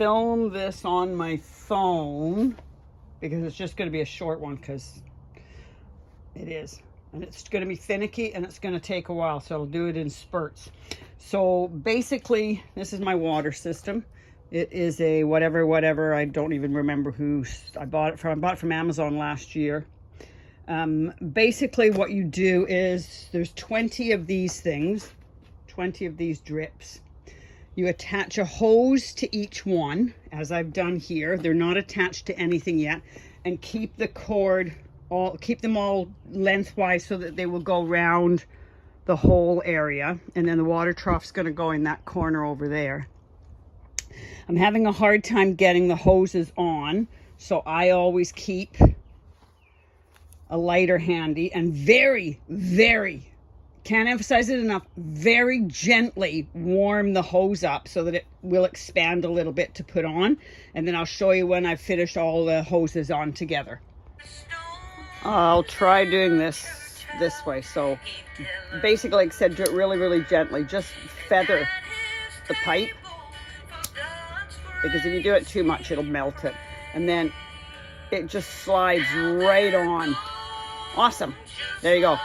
film this on my phone because it's just going to be a short one, because it is. And it's going to be finicky and it's going to take a while, so I'll do it in spurts. So basically, this is my water system. It is a whatever, I don't even remember who I bought it from. I bought it from Amazon last year. Basically what you do is, there's 20 of these things, 20 of these drips. You attach a hose to each one, as I've done here. They're not attached to anything yet, and keep the cord, keep them all lengthwise so that they will go round the whole area. And then the water trough's going to go in that corner over there. I'm having a hard time getting the hoses on, so I always keep a lighter handy, and very, can't emphasize it enough, very gently warm the hose up so that it will expand a little bit to put on. And then I'll show you when I've finished all the hoses on together. I'll try doing this way. So basically, like I said, do it really gently. Just feather the pipe, because if you do it too much, it'll melt it. And then it just slides right on. Awesome. There you go.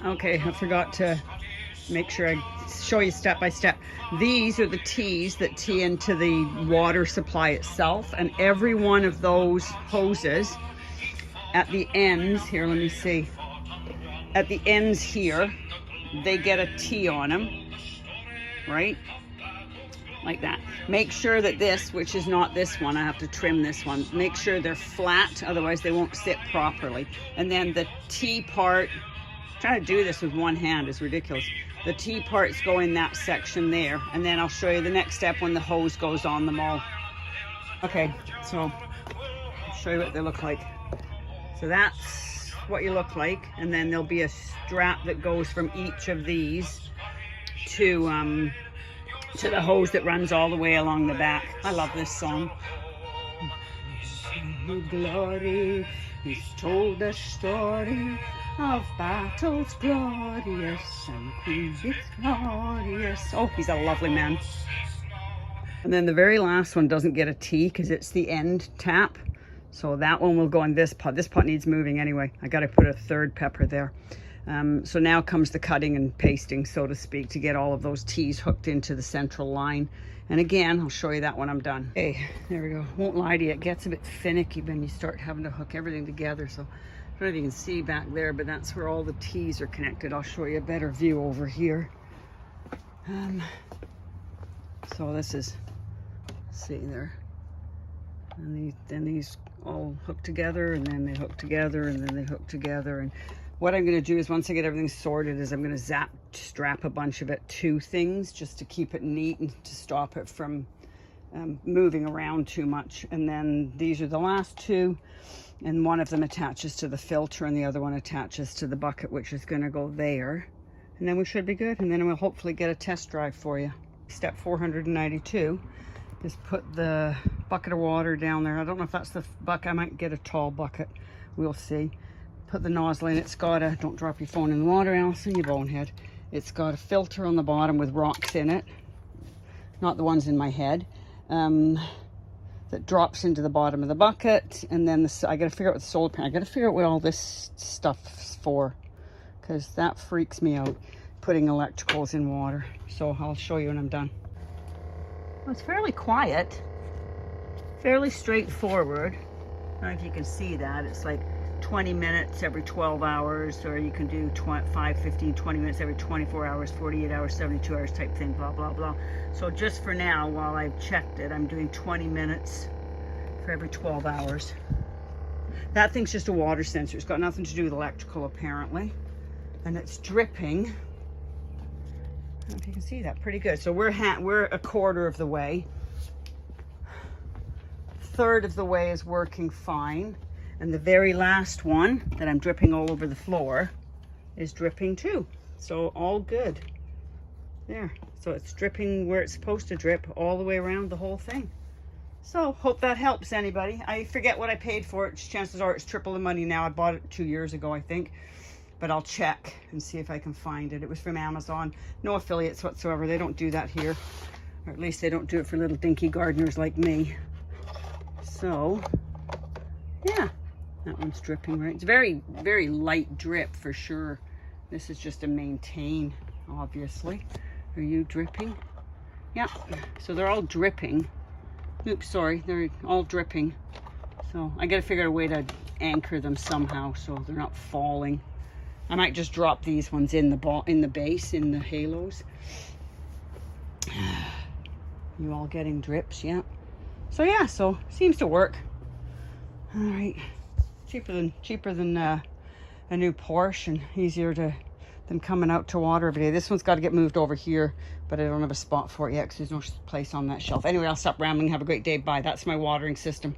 Okay, I forgot to make sure I show you step by step. These are the T's that tee into the water supply itself, and every one of those hoses at the ends here, let me see, at the ends here, they get a T on them, right? Like that. Make sure that this, which is not this one, I have to trim this one, make sure they're flat, otherwise they won't sit properly. And then the T part, trying to do this with one hand is ridiculous. The T parts go in that section there, and then I'll show you the next step when the hose goes on them all. Okay, so I'll show you what they look like. So that's what you look like, and then there'll be a strap that goes from each of these to the hose that runs all the way along the back. I love this song. Glory, he's told a story of battles glorious and queens victorious. Oh, he's a lovely man. And then the very last one doesn't get a T because it's the end tap. So that one will go in this pot. This pot needs moving anyway. I got to put a third pepper there. So now comes the cutting and pasting, so to speak, to get all of those T's hooked into the central line. And again, I'll show you that when I'm done. Okay, there we go. Won't lie to you, it gets a bit finicky when you start having to hook everything together. So I don't know if you can see back there, but that's where all the T's are connected. I'll show you a better view over here. So this is, see there. And then these all hook together, and then they hook together, and then they hook together. And what I'm going to do is, once I get everything sorted, is I'm going to strap a bunch of it to things just to keep it neat and to stop it from moving around too much. And then these are the last two, and one of them attaches to the filter and the other one attaches to the bucket, which is going to go there. And then we should be good, and then we'll hopefully get a test drive for you. Step 492 is put the bucket of water down there. I don't know if that's the bucket. I might get a tall bucket. We'll see. Put the nozzle in. It's got a, don't drop your phone in the water, Allison, you bonehead. It's got a filter on the bottom with rocks in it, not the ones in my head, that drops into the bottom of the bucket. And then I got to figure out what the solar panel, I got to figure out what all this stuff's for, because that freaks me out, putting electricals in water. So I'll show you when I'm done. Well, it's fairly quiet, fairly straightforward. I don't know if you can see that. It's like 20 minutes every 12 hours, or you can do 5, 15, 20 minutes every 24 hours, 48 hours, 72 hours type thing, blah, blah, blah. So just for now, while I've checked it, I'm doing 20 minutes for every 12 hours. That thing's just a water sensor. It's got nothing to do with electrical, apparently. And it's dripping. I don't know if you can see that, pretty good. So we're a quarter of the way. Third of the way is working fine. And the very last one that I'm dripping all over the floor is dripping too. So all good. There. So it's dripping where it's supposed to drip all the way around the whole thing. So hope that helps anybody. I forget what I paid for it. Chances are it's triple the money now. I bought it 2 years ago, I think. But I'll check and see if I can find it. It was from Amazon. No affiliates whatsoever. They don't do that here. Or at least they don't do it for little dinky gardeners like me. So, yeah, that one's dripping right. It's very, very light drip for sure. This is just to maintain, obviously. Are you dripping? Yeah, so they're all dripping. Oops, sorry, they're all dripping. So I gotta figure out a way to anchor them somehow so they're not falling. I might just drop these ones in the base, in the halos. You all getting drips? Yeah. So yeah, so seems to work. All right, cheaper than a new Porsche, and easier than coming out to water every day. This one's got to get moved over here, but I don't have a spot for it yet because there's no place on that shelf. Anyway, I'll stop rambling. Have a great day. Bye. That's my watering system.